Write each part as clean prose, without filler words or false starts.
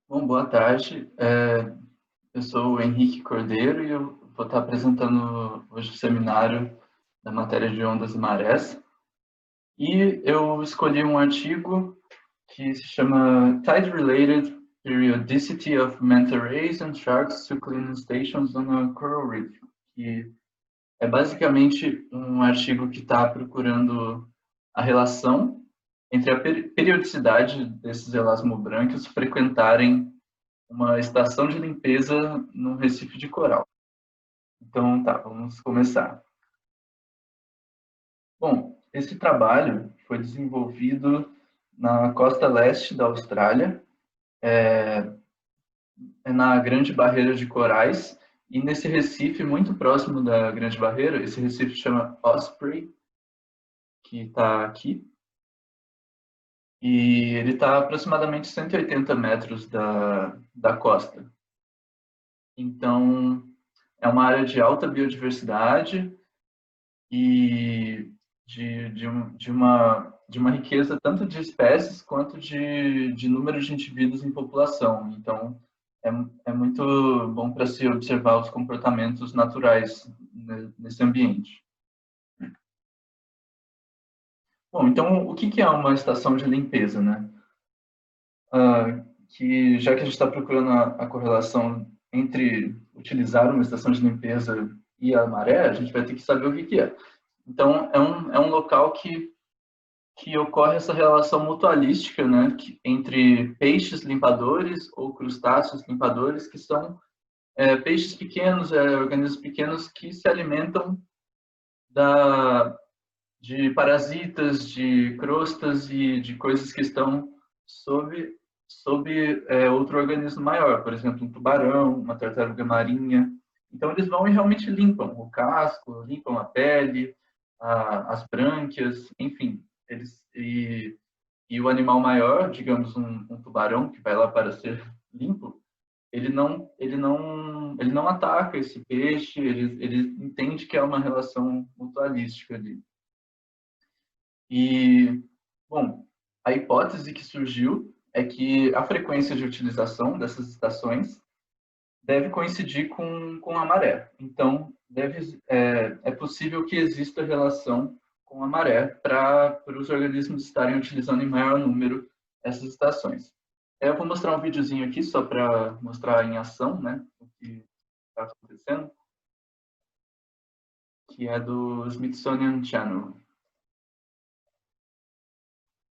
Bom, boa tarde. Eu sou o Henrique Cordeiro e eu vou estar apresentando hoje o seminário da matéria de ondas e marés. E eu escolhi um artigo que se chama Tide-Related Periodicity of Manta Rays and Sharks to Cleaning Stations on a Coral Reef, que é basicamente um artigo que está procurando a relação entre a periodicidade desses elasmobrânquios frequentarem uma estação de limpeza no Recife de Coral. Então, tá, vamos começar. Bom, esse trabalho foi desenvolvido na costa leste da Austrália, na Grande Barreira de Corais, e nesse recife muito próximo da Grande Barreira, esse recife chama Osprey, que está aqui, e ele está aproximadamente 180 metros da costa. Então, é uma área de alta biodiversidade e de uma riqueza tanto de espécies quanto de número de indivíduos em população. Então, é muito bom para se observar os comportamentos naturais nesse ambiente. Bom, então, o que é uma estação de limpeza, né? Já que a gente está procurando a correlação entre utilizar uma estação de limpeza e a maré, a gente vai ter que saber o que é. Então, é um local que ocorre essa relação mutualística, né, entre peixes limpadores ou crustáceos limpadores, que são peixes pequenos, organismos pequenos que se alimentam de parasitas, de crostas e de coisas que estão sob outro organismo maior, por exemplo, um tubarão, uma tartaruga marinha. Então, eles vão e realmente limpam o casco, limpam a pele, as brânquias, enfim. E o animal maior, digamos um tubarão que vai lá para ser limpo, ele não ataca esse peixe, ele entende que é uma relação mutualística ali. E, bom, a hipótese que surgiu é que a frequência de utilização dessas estações deve coincidir com a maré. Então, é possível que exista relação com a maré para os organismos estarem utilizando em maior número essas estações. Eu vou mostrar um videozinho aqui só para mostrar em ação, né, o que está acontecendo, que é do Smithsonian Channel.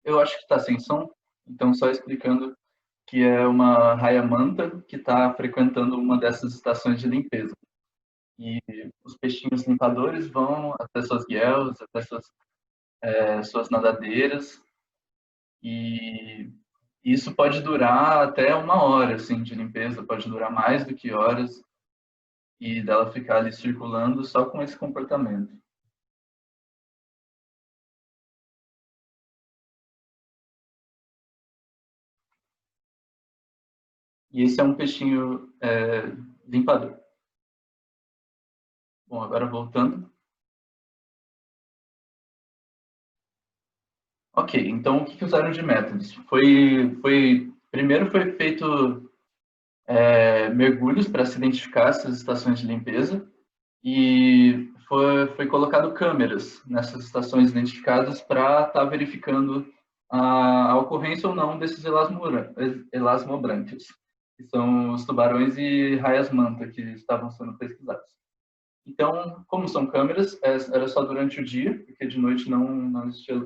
Eu acho que está sem som, então só explicando que é uma raia-manta que está frequentando uma dessas estações de limpeza. E os peixinhos limpadores vão até suas guias, até suas nadadeiras, e isso pode durar até 1 hora assim, de limpeza, pode durar mais do que horas, e dela ficar ali circulando só com esse comportamento. E esse é um peixinho limpador. Bom, agora voltando. Ok, então o que usaram de métodos? Primeiro foi feito mergulhos para se identificar essas estações de limpeza e foi colocado câmeras nessas estações identificadas para estar verificando a ocorrência ou não desses elasmobrânquios, que são os tubarões e raias-manta que estavam sendo pesquisados. Então, como são câmeras, era só durante o dia, porque de noite não existia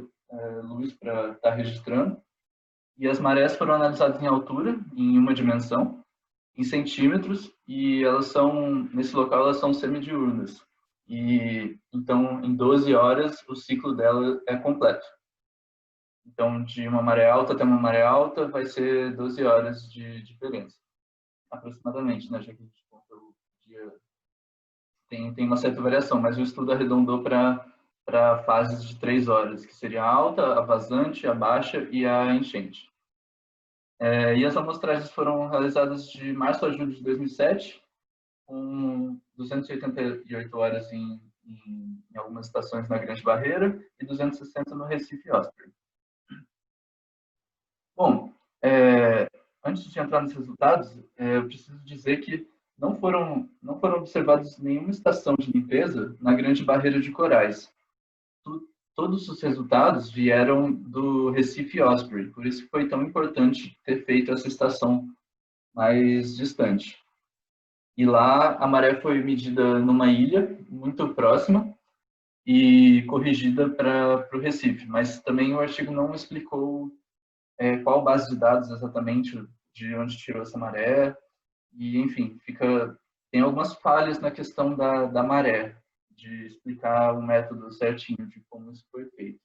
luz para estar registrando. E as marés foram analisadas em altura, em uma dimensão, em centímetros, e nesse local, elas são semidiurnas. E, então, em 12 horas, o ciclo dela é completo. Então, de uma maré alta até uma maré alta, vai ser 12 horas de diferença, aproximadamente, né? Já que a gente conta o dia, tem uma certa variação, mas o estudo arredondou para fases de 3 horas, que seria a alta, a vazante, a baixa e a enchente. E as amostragens foram realizadas de março a julho de 2007, com 288 horas em algumas estações na Grande Barreira e 260 no Recife Osprey. Bom, antes de entrar nos resultados, eu preciso dizer que não foram observados nenhuma estação de limpeza na Grande Barreira de Corais. Todos os resultados vieram do Recife Osprey, por isso foi tão importante ter feito essa estação mais distante. E lá a maré foi medida numa ilha muito próxima e corrigida para o Recife, mas também o artigo não explicou qual base de dados exatamente de onde tirou essa maré, e enfim, tem algumas falhas na questão da maré, de explicar o método certinho de como isso foi feito.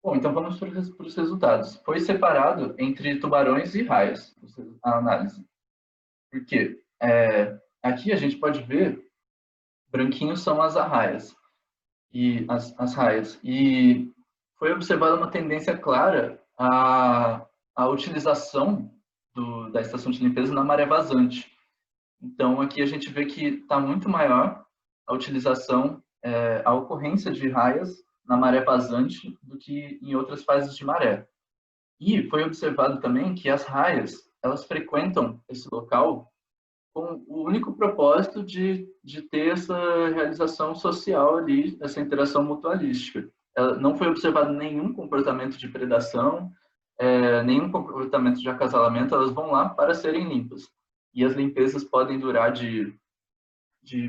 Bom, então vamos para os resultados. Foi separado entre tubarões e raias a análise. Por quê? Aqui a gente pode ver, branquinhos são as arraias, e as raias. E foi observada uma tendência clara à utilização da estação de limpeza na maré vazante. Então, aqui a gente vê que está muito maior a utilização, a ocorrência de raias na maré vazante do que em outras fases de maré. E foi observado também que as raias, elas frequentam esse local com o único propósito de ter essa realização social ali, essa interação mutualística. Não foi observado nenhum comportamento de predação, nenhum comportamento de acasalamento, elas vão lá para serem limpas. E as limpezas podem durar de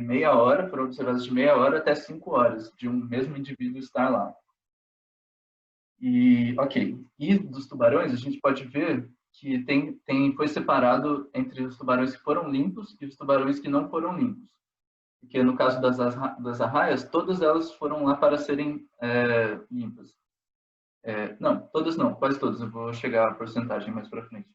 meia hora, foram observadas de meia hora até 5 horas, de um mesmo indivíduo estar lá. E dos tubarões, a gente pode ver que foi separado entre os tubarões que foram limpos e os tubarões que não foram limpos. Porque no caso das arraias, todas elas foram lá para serem limpas. Não, todas não, quase todas, eu vou chegar à porcentagem mais para frente.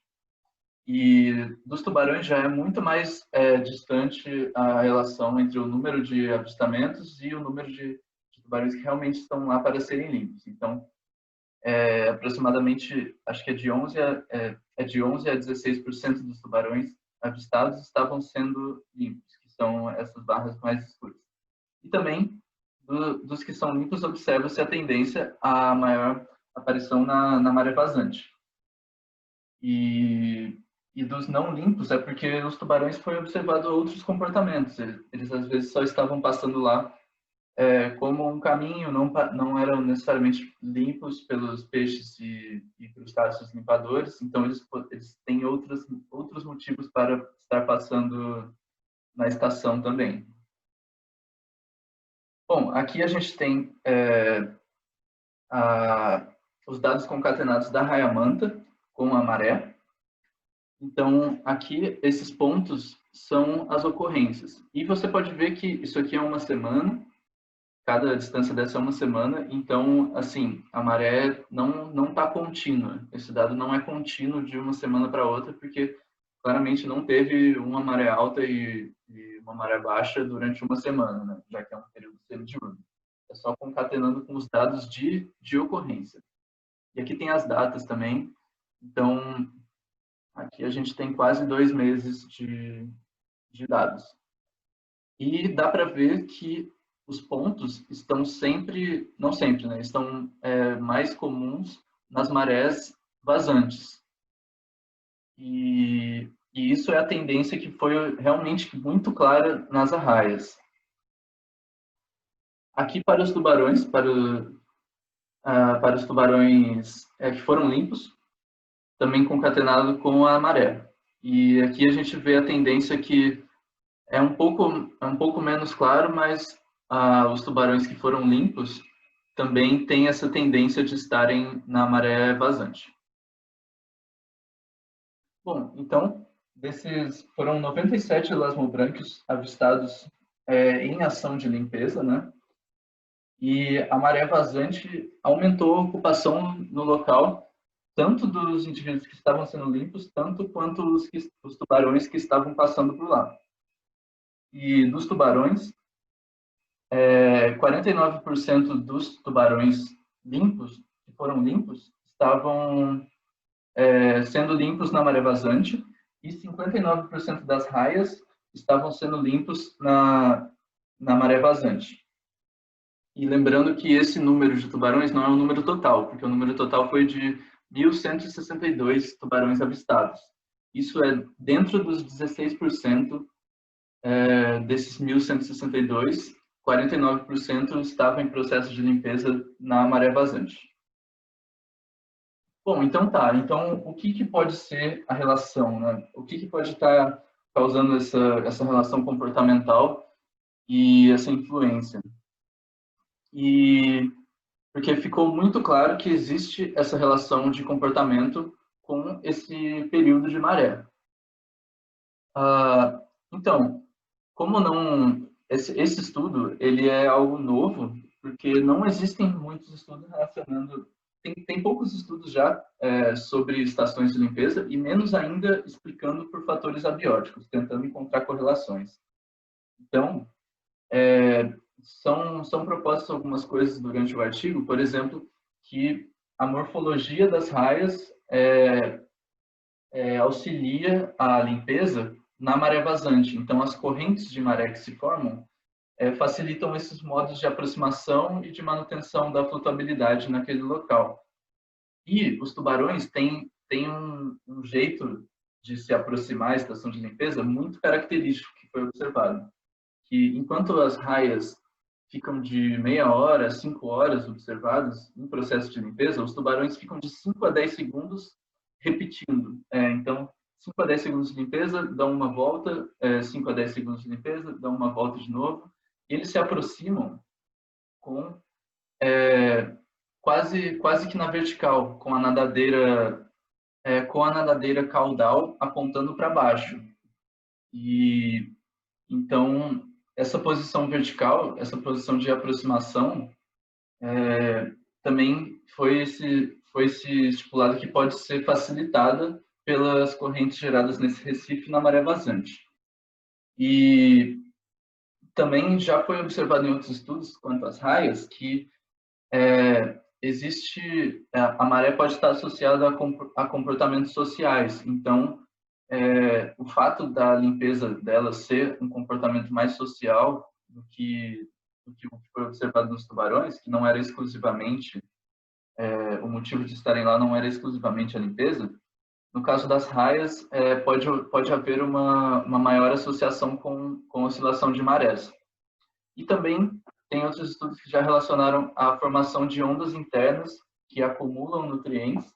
E dos tubarões já é muito mais distante a relação entre o número de avistamentos e o número de tubarões que realmente estão lá para serem limpos. Então, aproximadamente, acho que é de 11 a 16% dos tubarões avistados estavam sendo limpos, que são essas barras mais escuras. E também, dos que são limpos, observa-se a tendência a maior aparição na maré vazante. E dos não limpos é porque os tubarões foi observado outros comportamentos. Eles às vezes só estavam passando lá como um caminho, não eram necessariamente limpos pelos peixes e crustáceos limpadores, então eles têm outros motivos para estar passando na estação também. Bom, aqui a gente tem os dados concatenados da raia-manta com a maré. Então, aqui, esses pontos são as ocorrências. E você pode ver que isso aqui é uma semana, cada distância dessa é uma semana, então, assim, a maré não está contínua. Esse dado não é contínuo de uma semana para outra, porque claramente não teve uma maré alta e uma maré baixa durante uma semana, né? Já que é um período semidiurno. É só concatenando com os dados de ocorrência. E aqui tem as datas também. Então, aqui a gente tem quase 2 meses de dados. E dá para ver que os pontos estão sempre, não sempre, né? Estão mais comuns nas marés vazantes. E isso é a tendência que foi realmente muito clara nas arraias. Aqui para os tubarões, para os tubarões que foram limpos, também concatenado com a maré. E aqui a gente vê a tendência que é um pouco menos claro, mas os tubarões que foram limpos também têm essa tendência de estarem na maré vazante. Bom, então, foram 97 elasmobrânquios avistados em ação de limpeza, né? E a maré vazante aumentou a ocupação no local, tanto dos indivíduos que estavam sendo limpos, tanto quanto os tubarões que estavam passando por lá. E dos tubarões, 49% dos tubarões limpos, que foram limpos, estavam sendo limpos na maré vazante, e 59% das raias estavam sendo limpos na maré vazante. E lembrando que esse número de tubarões não é o número total, porque o número total foi de 1.162 tubarões avistados. Isso é dentro dos 16% desses 1.162, 49% estavam em processo de limpeza na maré vazante. Bom, então tá. Então, o que pode ser a relação, né? O que pode estar causando essa relação comportamental e essa influência? E porque ficou muito claro que existe essa relação de comportamento com esse período de maré. Então, como não esse estudo ele é algo novo, porque não existem muitos estudos relacionando, tem poucos estudos já sobre estações de limpeza e menos ainda explicando por fatores abióticos, tentando encontrar correlações. Então, são propostas algumas coisas durante o artigo, por exemplo, que a morfologia das raias auxilia a limpeza na maré vazante. Então, as correntes de maré que se formam facilitam esses modos de aproximação e de manutenção da flutuabilidade naquele local. E os tubarões têm um jeito de se aproximar à estação de limpeza muito característico que foi observado, que enquanto as raias ficam de meia hora a 5 horas observadas em processo de limpeza, os tubarões ficam de 5 a 10 segundos repetindo. Então, 5 a 10 segundos de limpeza, dão uma volta, 5 a 10 segundos de limpeza, dão uma volta de novo, e eles se aproximam com quase que na vertical, com a nadadeira caudal apontando para baixo. E então essa posição vertical, essa posição de aproximação, também foi se estipulado que pode ser facilitada pelas correntes geradas nesse recife na maré vazante. E também já foi observado em outros estudos quanto às raias que a maré pode estar associada a comportamentos sociais. Então, o fato da limpeza dela ser um comportamento mais social do que o que foi observado nos tubarões, que não era exclusivamente o motivo de estarem lá não era exclusivamente a limpeza. No caso das raias, pode haver uma maior associação com oscilação de marés. E também tem outros estudos que já relacionaram a formação de ondas internas que acumulam nutrientes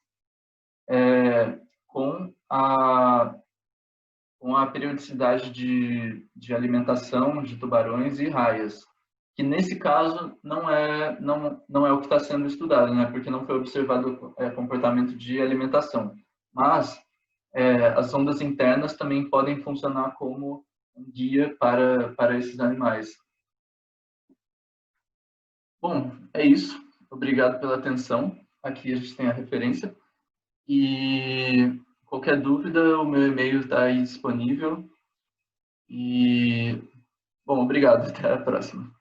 com a periodicidade de alimentação de tubarões e raias, que nesse caso não é o que está sendo estudado, né? Porque não foi observado comportamento de alimentação. Mas as ondas internas também podem funcionar como um guia para esses animais. Bom, é isso. Obrigado pela atenção. Aqui a gente tem a referência. E qualquer dúvida, o meu e-mail está aí disponível. E, bom, obrigado. Até a próxima.